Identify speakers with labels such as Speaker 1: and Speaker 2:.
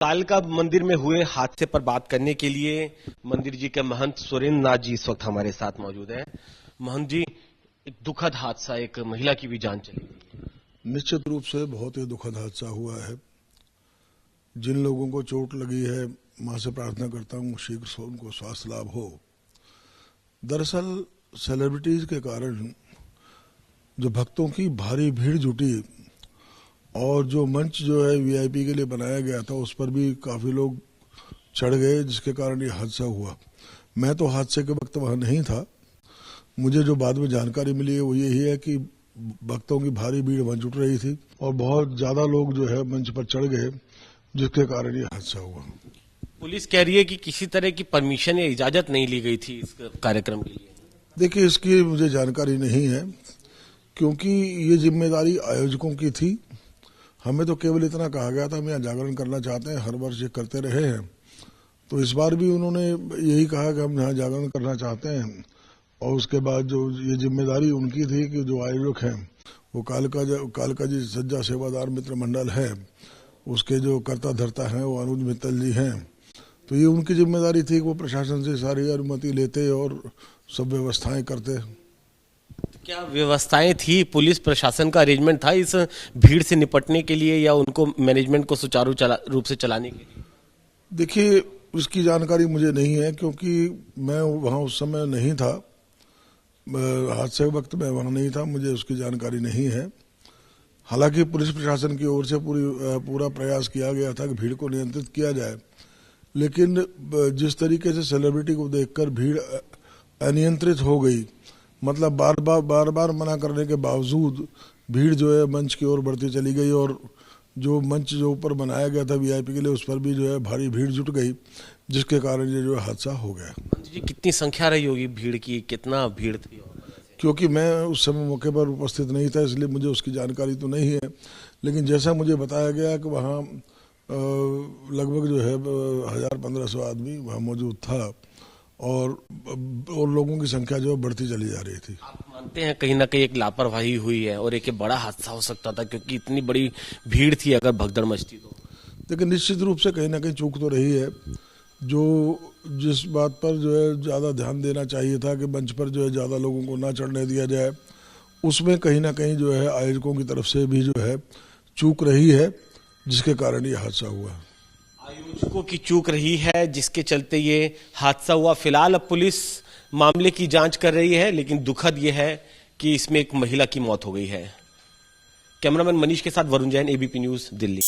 Speaker 1: कालका मंदिर में हुए हादसे पर बात करने के लिए मंदिर जी के महंत सुरेंद्र नाथ जी इस वक्त हमारे साथ मौजूद हैं। महंत जी, एक दुखद हादसा, एक महिला की भी जान चली गई।
Speaker 2: निश्चित रूप से बहुत ही दुखद हादसा हुआ है। जिन लोगों को चोट लगी है, मां से प्रार्थना करता हूं शीघ्र से उनको स्वास्थ्य लाभ हो। दरअसल सेलिब्रिटीज के कारण जो भक्तों की भारी भीड़ जुटी और जो मंच जो है वीआईपी के लिए बनाया गया था उस पर भी काफी लोग चढ़ गए, जिसके कारण ये हादसा हुआ। मैं तो हादसे के वक्त वहां नहीं था। मुझे जो बाद में जानकारी मिली है वो यही है कि भक्तों की भारी भीड़ वहां जुट रही थी और बहुत ज्यादा लोग जो है मंच पर चढ़ गए, जिसके कारण ये हादसा हुआ।
Speaker 1: पुलिस कह रही है कि किसी तरह की परमिशन या इजाजत नहीं ली गई थी इस कार्यक्रम के लिए।
Speaker 2: देखिए, इसकी मुझे जानकारी नहीं है क्योंकि ये जिम्मेदारी आयोजकों की थी। हमें तो केवल इतना कहा गया था हम यहाँ जागरण करना चाहते हैं, हर वर्ष ये करते रहे हैं, तो इस बार भी उन्होंने यही कहा कि हम यहाँ जागरण करना चाहते हैं। और उसके बाद जो ये जिम्मेदारी उनकी थी कि जो आयोजक हैं वो कालका जी सज्जा सेवादार मित्र मंडल है, उसके जो कर्ता धर्ता हैं वो अनुज मित्तल जी हैं। तो ये उनकी जिम्मेदारी थी कि वो प्रशासन से सारी अनुमति लेते और सब व्यवस्थाएं करते।
Speaker 1: क्या व्यवस्थाएं थी? पुलिस प्रशासन का अरेंजमेंट था इस भीड़ से निपटने के लिए या उनको मैनेजमेंट को सुचारू रूप से चलाने के लिए?
Speaker 2: देखिए, उसकी जानकारी मुझे नहीं है क्योंकि मैं वहां उस समय नहीं था। हादसे के वक्त मैं वहां नहीं था, मुझे उसकी जानकारी नहीं है। हालांकि पुलिस प्रशासन की ओर से पूरा प्रयास किया गया था कि भीड़ को नियंत्रित किया जाए, लेकिन जिस तरीके से सेलिब्रिटी को देखकर भीड़ अनियंत्रित हो गई, मतलब बार बार मना करने के बावजूद भीड़ जो है मंच की ओर बढ़ती चली गई और जो मंच जो ऊपर बनाया गया था वीआईपी के लिए उस पर भी जो है भारी भीड़ जुट गई, जिसके कारण ये जो हादसा हो गया।
Speaker 1: जी, कितनी संख्या रही होगी भीड़ की? कितना भीड़ थी?
Speaker 2: क्योंकि मैं उस समय मौके पर उपस्थित नहीं था इसलिए मुझे उसकी जानकारी तो नहीं है, लेकिन जैसा मुझे बताया गया कि वहाँ लगभग जो है 1000-1500 आदमी वहाँ मौजूद था और लोगों की संख्या जो है बढ़ती चली जा रही थी।
Speaker 1: आप मानते हैं कहीं ना कहीं एक लापरवाही हुई है और एक बड़ा हादसा हो सकता था क्योंकि इतनी बड़ी भीड़ थी, अगर भगदड़ मचती तो?
Speaker 2: लेकिन निश्चित रूप से कहीं ना कहीं चूक तो रही है। जो जिस बात पर जो है ज़्यादा ध्यान देना चाहिए था कि मंच पर जो है ज़्यादा लोगों को ना चढ़ने दिया जाए, उसमें कहीं ना कहीं जो है आयोजकों की तरफ से भी जो है चूक रही है, जिसके कारण ये हादसा हुआ।
Speaker 1: आयोजकों की चूक रही है जिसके चलते ये हादसा हुआ। फिलहाल अब पुलिस मामले की जांच कर रही है, लेकिन दुखद ये है कि इसमें एक महिला की मौत हो गई है। कैमरामैन मनीष के साथ वरुण जैन, एबीपी न्यूज, दिल्ली।